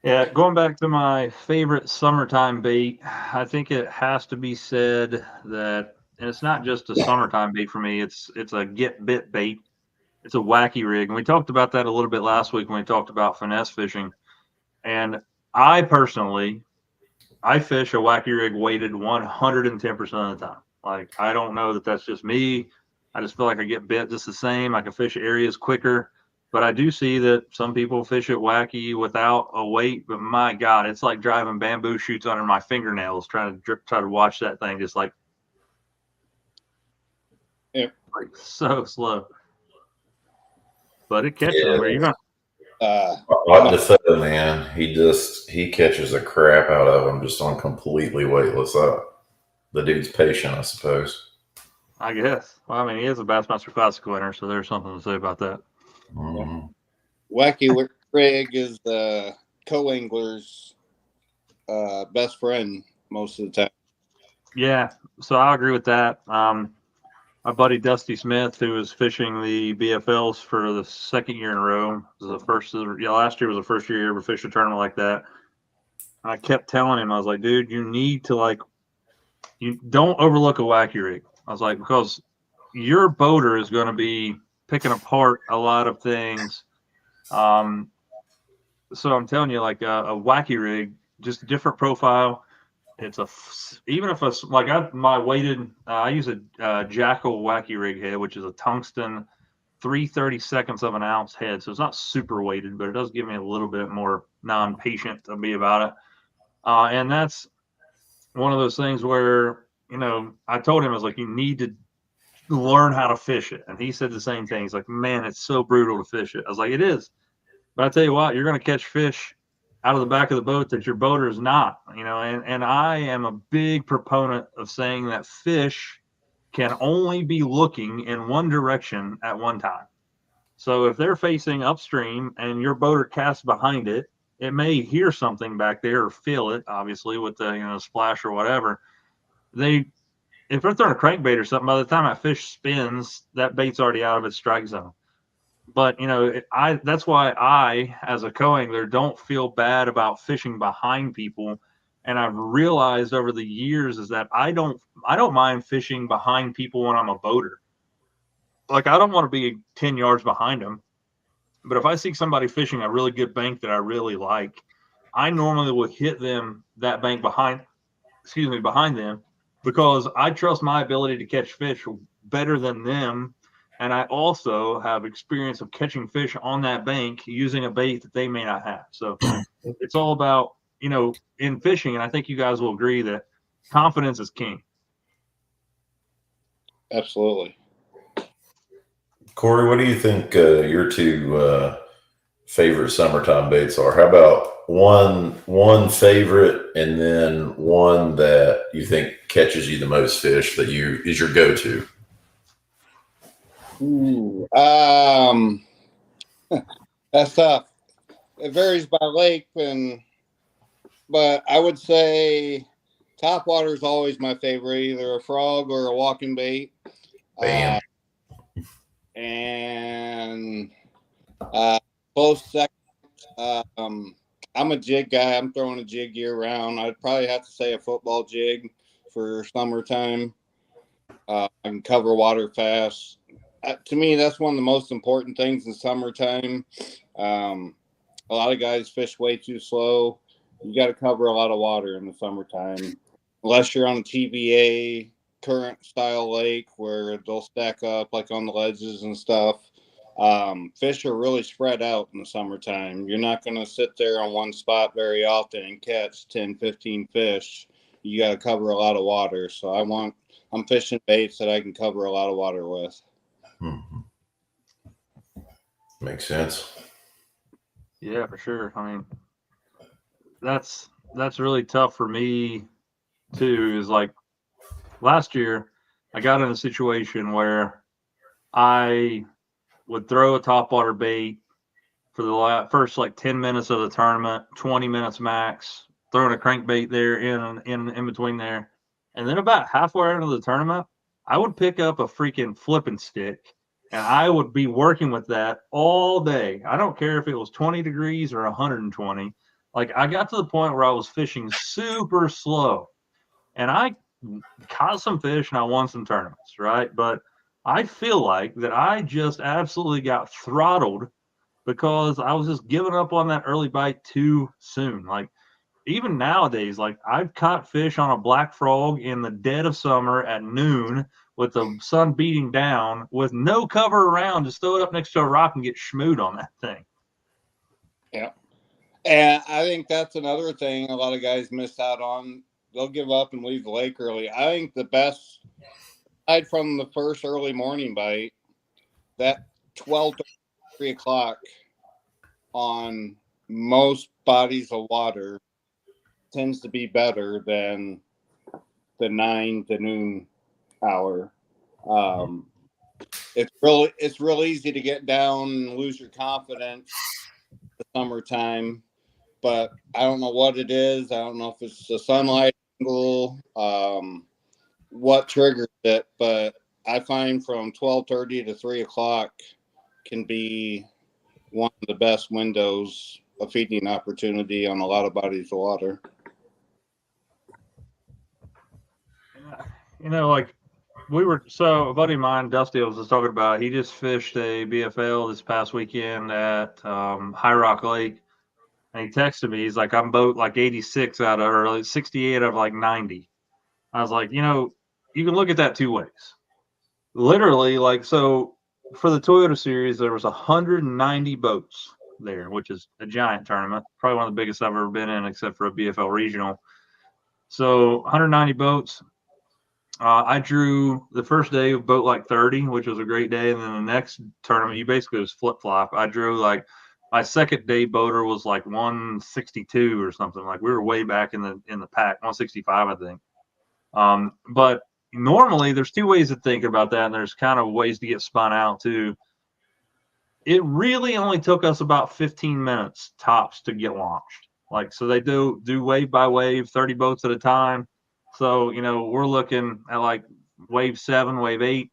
Yeah, going back to my favorite summertime bait, I think it has to be said that, and it's not just a summertime bait for me, it's a get bit bait. It's a wacky rig. And we talked about that a little bit last week when we talked about finesse fishing. And I personally, I fish a wacky rig weighted 110% of the time. Like, I don't know that that's just me. I just feel like I get bit just the same. I can fish areas quicker. But I do see that some people fish it wacky without a weight. But my God, it's like driving bamboo shoots under my fingernails trying to watch that thing just like, Yep. like so slow. But it catches them. Are you gonna? Like the photo, man, he catches the crap out of them just on completely weightless up. The dude's patient, I suppose. I guess. Well, I mean, he is a Bassmaster Classic winner, so there's something to say about that. Mm-hmm. Wacky rig is the co-angler's best friend most of the time. Yeah, so I agree with that. My buddy Dusty Smith, who was fishing the BFLs for the second year in a row, was the first. Last year was the first year he ever fished a tournament like that. And I kept telling him, I was like, dude, you need to you don't overlook a wacky rig. I was like, because your boater is going to be picking apart a lot of things. So I'm telling you, like a wacky rig, just a different profile. It's even if it's like my weighted, I use a Jackal wacky rig head, which is a tungsten 3/32 of an ounce head. So it's not super weighted, but it does give me a little bit more non-patient to be about it. And that's one of those things where, I told him, I was like, you need to learn how to fish it. And he said the same thing. He's like, man, it's so brutal to fish it. I was like, it is. But I tell you what, you're going to catch fish out of the back of the boat that your boater is not, and I am a big proponent of saying that fish can only be looking in one direction at one time. So if they're facing upstream and your boater casts behind it, it may hear something back there or feel it, obviously, with the splash or whatever. If they're throwing a crankbait or something, by the time that fish spins, that bait's already out of its strike zone. But that's why I, as a co-angler, don't feel bad about fishing behind people. And I've realized over the years is that I don't mind fishing behind people when I'm a boater. Like, I don't want to be 10 yards behind them. But if I see somebody fishing a really good bank that I really like, I normally will hit that bank behind them, because I trust my ability to catch fish better than them. And I also have experience of catching fish on that bank using a bait that they may not have. So it's all about, in fishing. And I think you guys will agree that confidence is king. Absolutely. Cory, what do you think your two favorite summertime baits are? How about one favorite and then one that you think catches you the most fish that is your go-to? That's tough. It varies by lake, but I would say topwater is always my favorite, either a frog or a walking bait. Bam. And close second. I'm a jig guy. I'm throwing a jig year round. I'd probably have to say a football jig for summertime. I can cover water fast. To me, that's one of the most important things in summertime. A lot of guys fish way too slow. You got to cover a lot of water in the summertime, unless you're on a TVA current style lake where they'll stack up like on the ledges and stuff. Fish are really spread out in the summertime. You're not going to sit there on one spot very often and catch 10, 15 fish. You got to cover a lot of water. So I'm fishing baits that I can cover a lot of water with. Mm-hmm. Makes sense. Yeah, for sure. I mean, that's really tough for me too. Is like last year, I got in a situation where I would throw a topwater bait for the first like 10 minutes of the tournament, 20 minutes max, throwing a crankbait there in between there. And then about halfway into the tournament, I would pick up a freaking flipping stick and I would be working with that all day. I don't care if it was 20 degrees or 120. Like I got to the point where I was fishing super slow and I caught some fish and I won some tournaments, right? But I feel like that I just absolutely got throttled because I was just giving up on that early bite too soon. Like even nowadays, like I've caught fish on a black frog in the dead of summer at noon with the sun beating down with no cover around, just throw it up next to a rock and get schmooed on that thing. Yeah. And I think that's another thing a lot of guys miss out on. They'll give up and leave the lake early. I think the best, aside from the first early morning bite, that 12 to 3 o'clock on most bodies of water tends to be better than the 9 to noon hour. It's real easy to get down and lose your confidence in the summertime, but I don't know what it is. I don't know if it's the sunlight angle, what triggers it, but I find from 12:30 to 3 o'clock can be one of the best windows of feeding opportunity on a lot of bodies of water. You know, like a buddy of mine, Dusty, was just talking about, he just fished a BFL this past weekend at High Rock Lake. And he texted me, he's like, I'm boat like 86 out of, or like 68 out of like 90. I was like, you know, you can look at that two ways. Literally, like, so for the Toyota Series, there was 190 boats there, which is a giant tournament, probably one of the biggest I've ever been in, except for a BFL regional. So 190 boats. I drew the first day of boat like 30, which was a great day, and then the next tournament, you basically was flip flop. I drew like my second day boater was like 162 or something. Like we were way back in the pack, 165, I think. But normally there's two ways to think about that, and there's kind of ways to get spun out too. It really only took us about 15 minutes tops to get launched. Like, so they do wave by wave, 30 boats at a time. So, you know, we're looking at like wave 7, wave 8.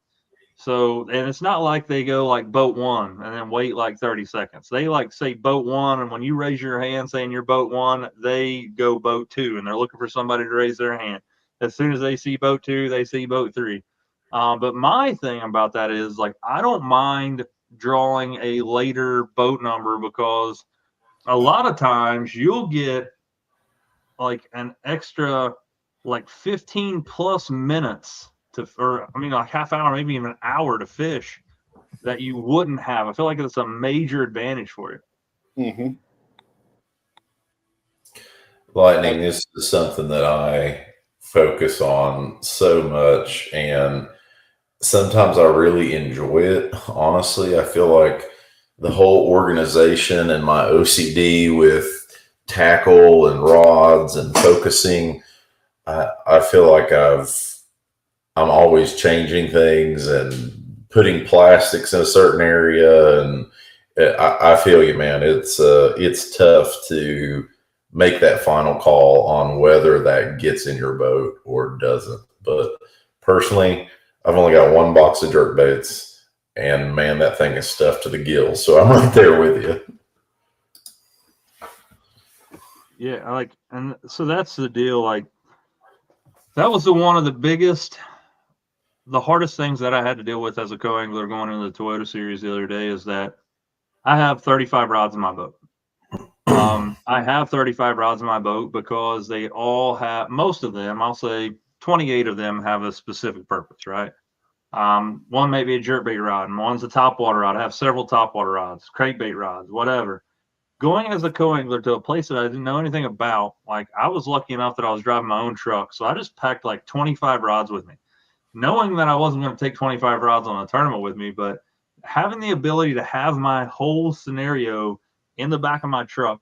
So, and it's not like they go like boat 1 and then wait like 30 seconds. They like say boat 1, and when you raise your hand saying you're boat 1, they go boat 2, and they're looking for somebody to raise their hand. As soon as they see boat 2, they see boat 3. But my thing about that is, like, I don't mind drawing a later boat number because a lot of times you'll get like an extra like 15 plus minutes or I mean, like half hour, maybe even an hour to fish that you wouldn't have. I feel like it's a major advantage for you. Mm-hmm. Lightning, this is something that I focus on so much, and sometimes I really enjoy it. Honestly, I feel like the whole organization and my OCD with tackle and rods and focusing, I feel like I'm always changing things and putting plastics in a certain area, and I feel you, man. It's tough to make that final call on whether that gets in your boat or doesn't. But personally, I've only got one box of jerk baits, and man, that thing is stuffed to the gills. So I'm right there with you. Yeah, and so that's the deal. Like, that was one of the hardest things that I had to deal with as a co-angler going into the Toyota Series the other day is that I have 35 rods in my boat. I have 35 rods in my boat because they all have, most of them, I'll say 28 of them have a specific purpose, right? One may be a jerkbait rod, and one's a topwater rod. I have several topwater rods, crankbait rods, whatever. Going as a co-angler to a place that I didn't know anything about, like I was lucky enough that I was driving my own truck, so I just packed like 25 rods with me, knowing that I wasn't going to take 25 rods on a tournament with me, but having the ability to have my whole scenario in the back of my truck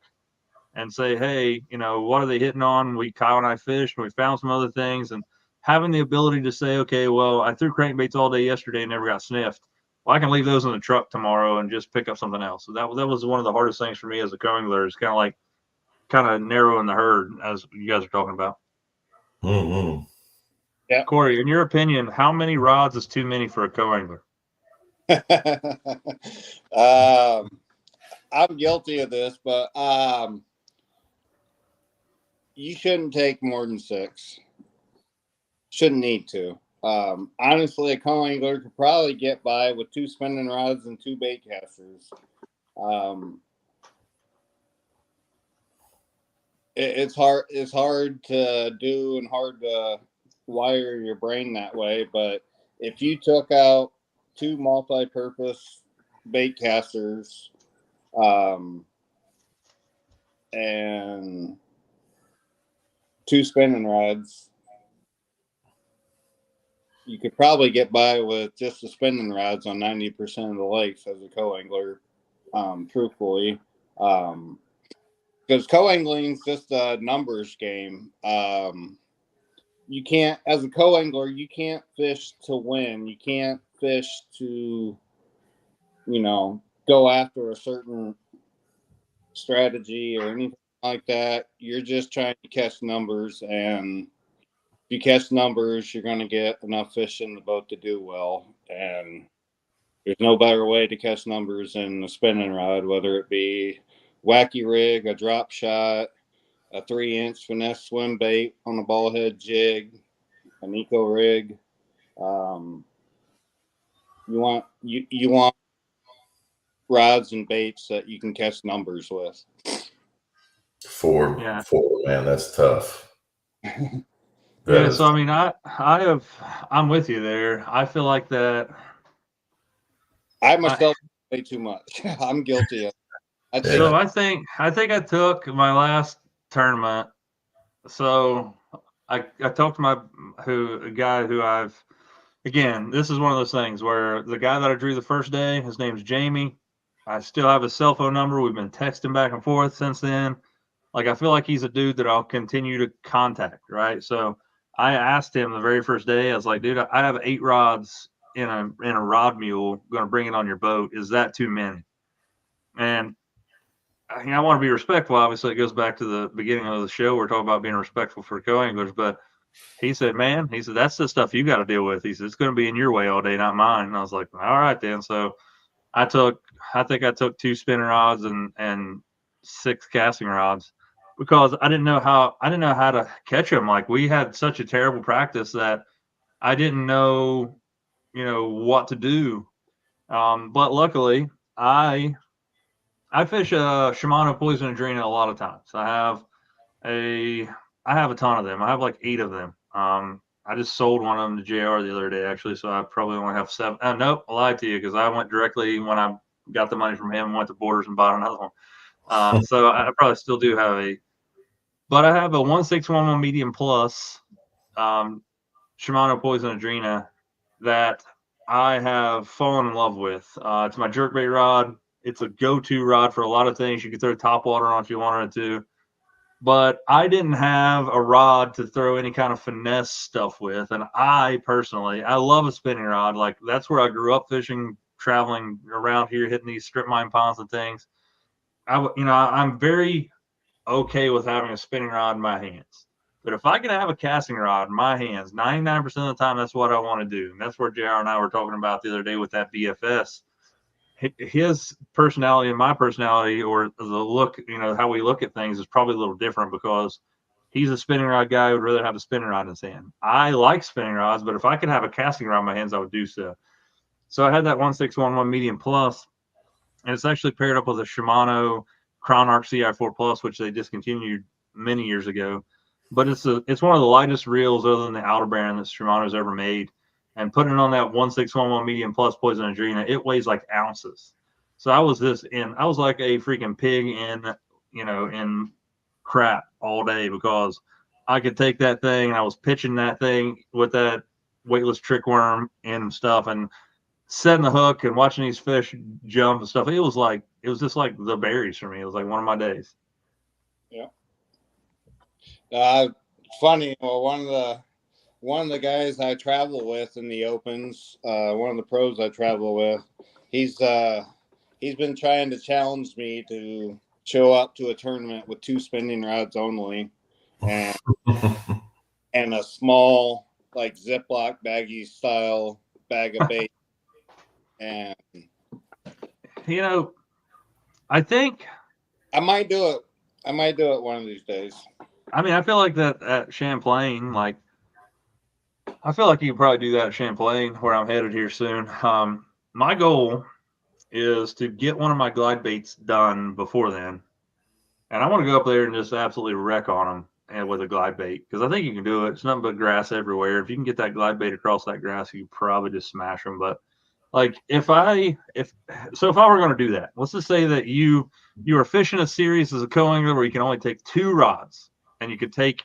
and say, hey, you know, what are they hitting on? Kyle and I fished, and we found some other things, and having the ability to say, okay, well, I threw crankbaits all day yesterday and never got sniffed. well, I can leave those in the truck tomorrow and just pick up something else. So that was one of the hardest things for me as a co-angler, is kind of narrowing the herd, as you guys are talking about. Mm-hmm. Yeah. Cory, in your opinion, how many rods is too many for a co-angler? I'm guilty of this, but you shouldn't take more than 6. Shouldn't need to. Honestly, a co-angler could probably get by with 2 spinning rods and 2 bait casters. It's hard. It's hard to do and hard to wire your brain that way. But if you took out 2 multi-purpose bait casters, and 2 spinning rods, you could probably get by with just the spinning rods on 90% of the lakes as a co-angler, truthfully. Because co-angling is just a numbers game. You can't, as a co-angler, you can't fish to win. You can't fish to, go after a certain strategy or anything like that. You're just trying to catch numbers, and if you catch numbers, you're going to get enough fish in the boat to do well. And there's no better way to catch numbers than a spinning rod, whether it be wacky rig, a drop shot, a 3-inch finesse swim bait on a ball head jig, an eco rig. You want rods and baits that you can catch numbers with. Four, man, that's tough. So I mean, I'm with you there. I feel like that. I myself way too much. I'm guilty of it. So I think I took my last tournament. So I talked to a guy who again, this is one of those things where the guy that I drew the first day, his name's Jamie. I still have his cell phone number. We've been texting back and forth since then. Like, I feel like he's a dude that I'll continue to contact, right? So I asked him the very first day, I was like, dude, I have 8 rods in a rod mule, going to bring it on your boat. Is that too many? And I want to be respectful. Obviously, it goes back to the beginning of the show. We're talking about being respectful for co-anglers, but he said, that's the stuff you got to deal with. He said, it's going to be in your way all day, not mine. And I was like, all right, then. So I think I took 2 spinning rods and 6 casting rods, because I didn't know how to catch them. Like, we had such a terrible practice that I didn't know, what to do. But luckily I fish a Shimano Poison Adrena a lot of times. I have a ton of them. I have like 8 of them. I just sold one of them to JR the other day, actually. So I probably only have 7. Nope, I lied to you, because I went directly, when I got the money from him, went to Borders and bought another one. So I probably still do have 8. But I have a 1611 medium plus Shimano Poison Adrena that I have fallen in love with. It's my jerkbait rod. It's a go-to rod for a lot of things. You can throw top water on if you wanted to. But I didn't have a rod to throw any kind of finesse stuff with. And I love a spinning rod. Like, that's where I grew up fishing, traveling around here, hitting these strip mine ponds and things. I'm very okay with having a spinning rod in my hands. But if I can have a casting rod in my hands, 99% of the time, that's what I want to do. And that's where JR and I were talking about the other day with that BFS. His personality and my personality, or the look, how we look at things, is probably a little different, because he's a spinning rod guy who would rather have a spinning rod in his hand. I like spinning rods, but if I could have a casting rod in my hands, I would do so. So I had that 1611 medium plus, and it's actually paired up with a Shimano Crown Arc CI4 Plus, which they discontinued many years ago. But it's one of the lightest reels other than the Aldebaran that Shimano's ever made. And putting it on that 1611 medium plus Poison Adrena, it weighs like ounces. So I was like a freaking pig in crap all day, because I could take that thing, and I was pitching that thing with that weightless trick worm and stuff, and setting the hook and watching these fish jump and stuff. It was just like the berries for me. It was like one of my days. Yeah. Funny. Well, one of one of the guys I travel with in the opens, one of the pros I travel with, he's been trying to challenge me to show up to a tournament with 2 spinning rods only, and and a small like Ziploc baggy style bag of bait. And You know, I think, I might do it. I might do it one of these days. I mean, I feel like that at Champlain, like, I feel like you could probably do that at Champlain, where I'm headed here soon. My goal is to get one of my glide baits done before then. And I want to go up there and just absolutely wreck on them and with a glide bait, because I think you can do it. It's nothing but grass everywhere. If you can get that glide bait across that grass, you probably just smash them. But like if I were going to do that, let's just say that you are fishing a series as a co-angler where you can only take 2 rods and you could take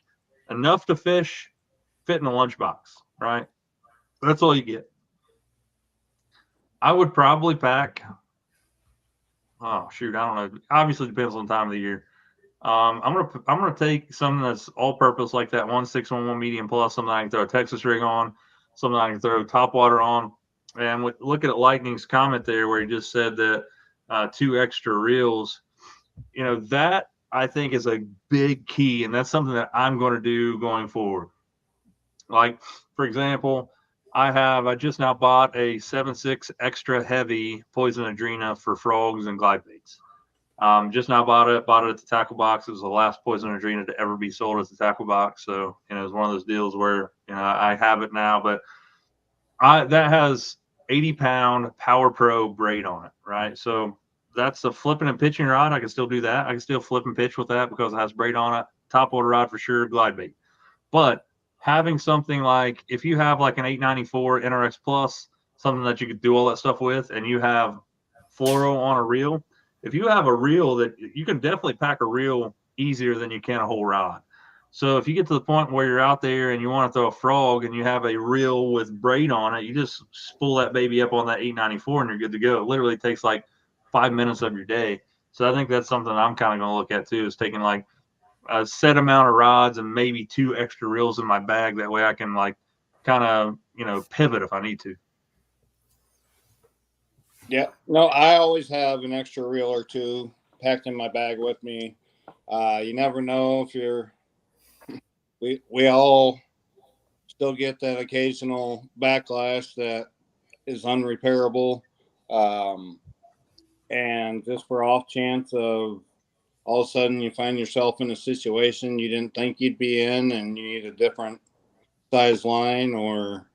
enough to fish, fit in a lunchbox, right? That's all you get. I would probably pack. Oh shoot, I don't know. Obviously depends on the time of the year. I'm gonna take something that's all-purpose like that 1611 medium plus, something I can throw a Texas rig on, something I can throw top water on. And looking at Lightning's comment there, where he just said that 2 extra reels, you know, that I think is a big key, and that's something that I'm going to do going forward. Like for example, I just now bought a 7.6 extra heavy Poison Adrena for frogs and glide baits. Just now bought it at the tackle box. It was the last Poison Adrena to ever be sold at the tackle box. So, you know, it's one of those deals where, you know, I have it now, but that has 80-pound Power Pro braid on it, right? So that's a flipping and pitching rod. I can still do that. I can still flip and pitch with that because it has braid on it. Top water rod for sure, glide bait. But having something like, if you have like an 894 NRX Plus, something that you could do all that stuff with, and you have fluoro on a reel, if you have a reel that you can definitely pack a reel easier than you can a whole rod. So if you get to the point where you're out there and you want to throw a frog and you have a reel with braid on it, you just spool that baby up on that 894 and you're good to go. It literally takes like 5 minutes of your day. So I think that's something I'm kind of going to look at too, is taking like a set amount of rods and maybe 2 extra reels in my bag. That way I can like kind of, you know, pivot if I need to. Yeah. No, I always have an extra reel or 2 packed in my bag with me. You never know if you're, we all still get that occasional backlash that is unrepairable. And just for off chance of all of a sudden you find yourself in a situation you didn't think you'd be in and you need a different size line, or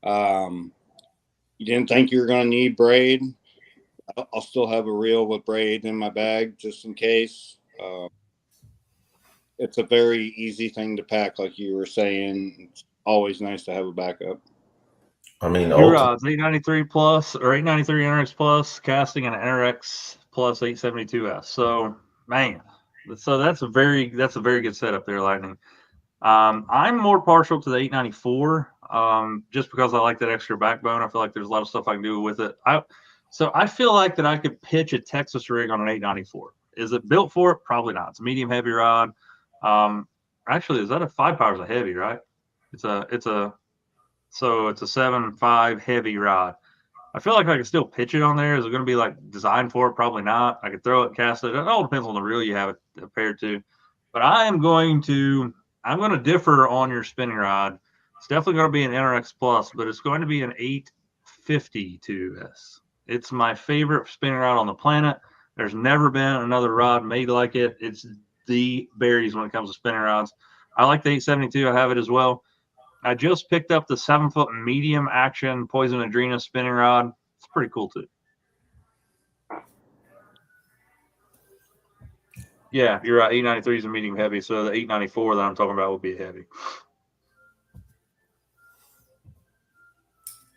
you didn't think you were going to need braid, I'll still have a reel with braid in my bag just in case. It's a very easy thing to pack, like you were saying. It's always nice to have a backup. I mean, 2 rods, 893 plus or 893 NRX plus casting, and an NRX plus 872S. So man, so that's a very good setup there, Lightning. I'm more partial to the 894, just because I like that extra backbone. I feel like there's a lot of stuff I can do with it. So I feel like that I could pitch a Texas rig on an 894. Is it built for it? Probably not. It's a medium heavy rod. Actually, is that a 5 power's a heavy, right? It's a 7.5 heavy rod. I feel like I could still pitch it on there. Is it going to be like designed for it? Probably not. I could throw it, cast it. It all depends on the reel you have it paired to. But I'm going to differ on your spinning rod. It's definitely going to be an NRX Plus, but it's going to be an 852S. It's my favorite spinning rod on the planet. There's never been another rod made like it. It's the berries when it comes to spinning rods. I like the 872. I have it as well. I just picked up the 7-foot medium action Poison Adrena spinning rod. It's pretty cool too. Yeah, you're right. 893 is a medium heavy, so the 894 that I'm talking about will be heavy.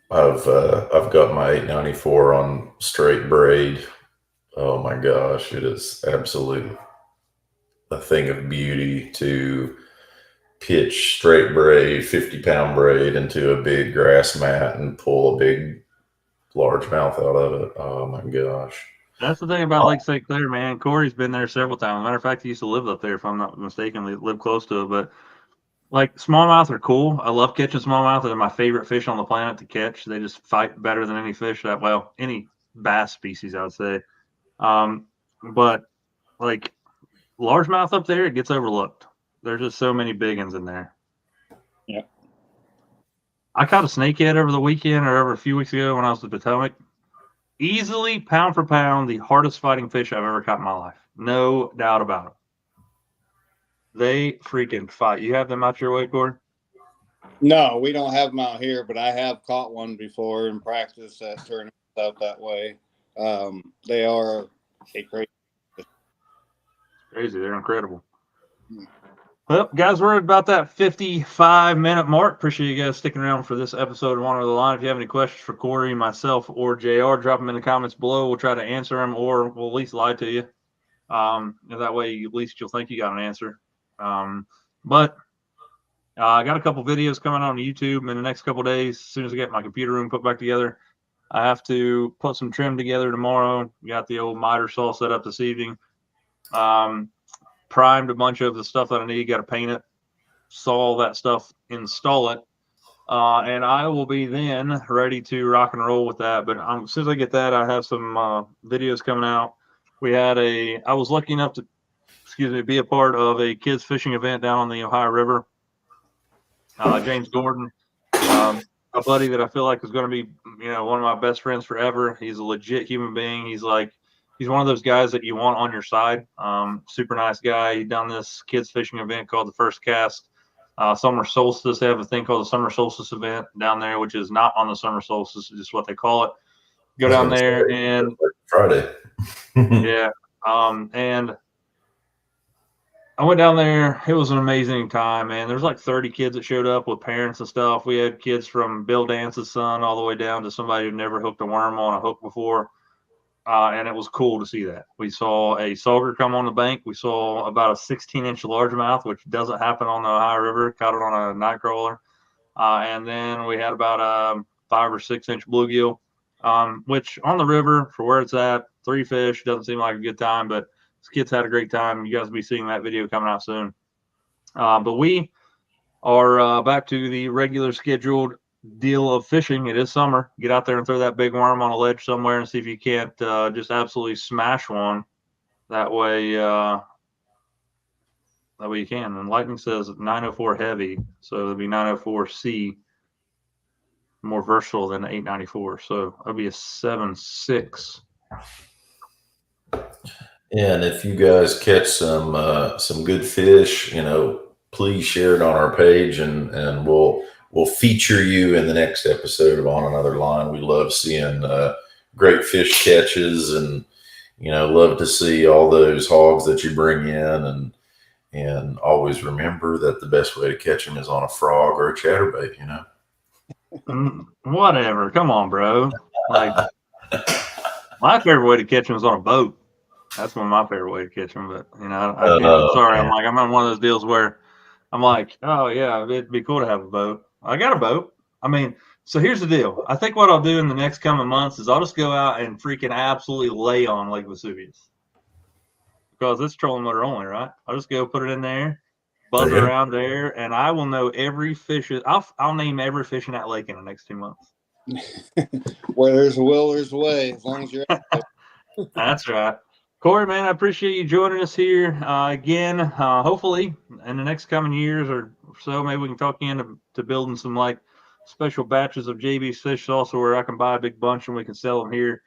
I've got my 894 on straight braid. Oh my gosh, it is absolutely a thing of beauty to pitch straight braid, 50-pound braid into a big grass mat and pull a big largemouth out of it. Oh my gosh. That's the thing about Lake St. Clair, man. Cory's been there several times. Matter of fact, he used to live up there, if I'm not mistaken. He lived close to it. But Like smallmouth are cool. I love catching smallmouth. They're my favorite fish on the planet to catch. They just fight better than any fish that, well, any bass species, I would say. But like largemouth up there, it gets overlooked. There's just so many big ones in there. Yeah. I caught a snakehead over the weekend or over a few weeks ago when I was at Potomac. Easily, pound for pound, the hardest fighting fish I've ever caught in my life. No doubt about it. They freaking fight. You have them out your way, Cory? No, we don't have them out here, but I have caught one before in practice at tournaments out that way. They are a crazy. Crazy. They're incredible. Well, guys, we're at about that 55-minute mark. Appreciate you guys sticking around for this episode of One Over the Line. If you have any questions for Cory, myself, or JR, drop them in the comments below. We'll try to answer them, or we'll at least lie to you. That way, at least you'll think you got an answer. But I got a couple videos coming on YouTube in the next couple days. As soon as I get my computer room put back together, I have to put some trim together tomorrow. Got the old miter saw set up this evening. Primed a bunch of the stuff that I need. Got to paint it, saw all that stuff, install it, and I will be then ready to rock and roll with that. But as soon as I get that, I have some videos coming out. I was lucky enough to, be a part of a kids fishing event down on the Ohio River. James Gordon, a buddy that I feel like is going to be, one of my best friends forever. He's a legit human being. He's one of those guys that you want on your side. Super nice guy. He done this kids fishing event called the First Cast. Summer solstice. They have a thing called the summer solstice event down there, which is not on the summer solstice, it's just what they call it. Go down there and Friday. yeah. And I went down there. It was an amazing time, man. There's like 30 kids that showed up with parents and stuff. We had kids from Bill Dance's son all the way down to somebody who never hooked a worm on a hook before. And it was cool to see that. We saw a sauger come on the bank. We saw about a 16-inch largemouth, which doesn't happen on the Ohio River. Caught it on a night crawler. And then we had about a 5 or 6-inch bluegill, which on the river, for where it's at, 3 fish, doesn't seem like a good time, but these kids had a great time. You guys will be seeing that video coming out soon. But we are back to the regular scheduled deal of fishing. It is summer. Get out there and throw that big worm on a ledge somewhere and see if you can't just absolutely smash one. That way you can. And Lightning says 904 heavy, so it'll be 904C, more versatile than 894. So that'll be a 7.6. And if you guys catch some good fish, please share it on our page, and we'll feature you in the next episode of On Another Line. We love seeing great fish catches, and love to see all those hogs that you bring in, and always remember that the best way to catch them is on a frog or a chatterbait. Whatever. Come on, bro. Like my favorite way to catch them is on a boat. That's one of my favorite way to catch them. But I can't. I'm sorry. I'm on one of those deals where I'm like, oh yeah, it'd be cool to have a boat. I got a boat. So here's the deal. I think what I'll do in the next coming months is I'll just go out and freaking absolutely lay on Lake Vesuvius, because it's trolling motor only, right? I'll just go put it in there, buzz around there, and I will know every fish. I'll name every fish in that lake in the next 2 months. Where there's a will, there's a way. As long as you're out there. That's right. Cory, man, I appreciate you joining us here again. Hopefully, in the next coming years or so, maybe we can talk into building some like special batches of JB's fish sauce, where I can buy a big bunch and we can sell them here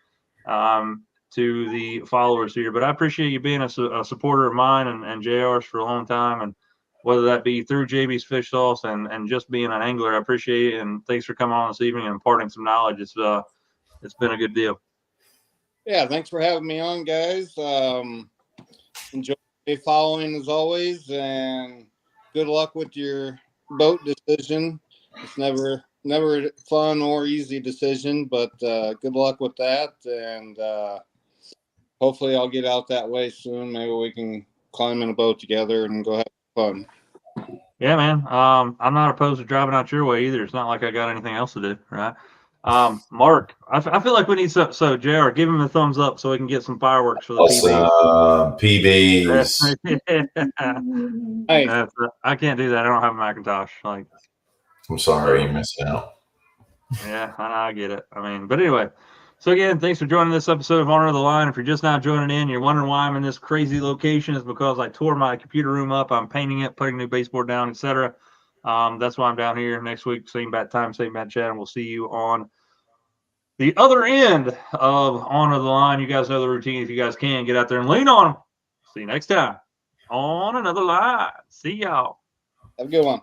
to the followers here. But I appreciate you being a supporter of mine and JR's for a long time, and whether that be through JB's fish sauce and just being an angler. I appreciate it, and thanks for coming on this evening and imparting some knowledge. It's been a good deal. Yeah, thanks for having me on, guys. Enjoy following as always, and good luck with your boat decision. It's never fun or easy decision, but good luck with that, and hopefully I'll get out that way soon. Maybe we can climb in a boat together and go have fun. Yeah, man. I'm not opposed to driving out your way either. It's not like I got anything else to do, right? Mark, I feel like we need some. So, JR, give him a thumbs up so we can get some fireworks for the Awesome. PBs. PB. Hey, I can't do that. I don't have a Macintosh. Like, I'm sorry you missed out. yeah, I get it. I mean, but anyway. So again, thanks for joining this episode of Honor of the Line. If you're just now joining in, you're wondering why I'm in this crazy location, is because I tore my computer room up. I'm painting it, putting new baseboard down, etc. That's why I'm down here next week. Same bat time, same bat chat, and we'll see you on the other end of Honor the Line. You guys know the routine. If you guys can, get out there and lean on them. See you next time on another line. See y'all. have a good one.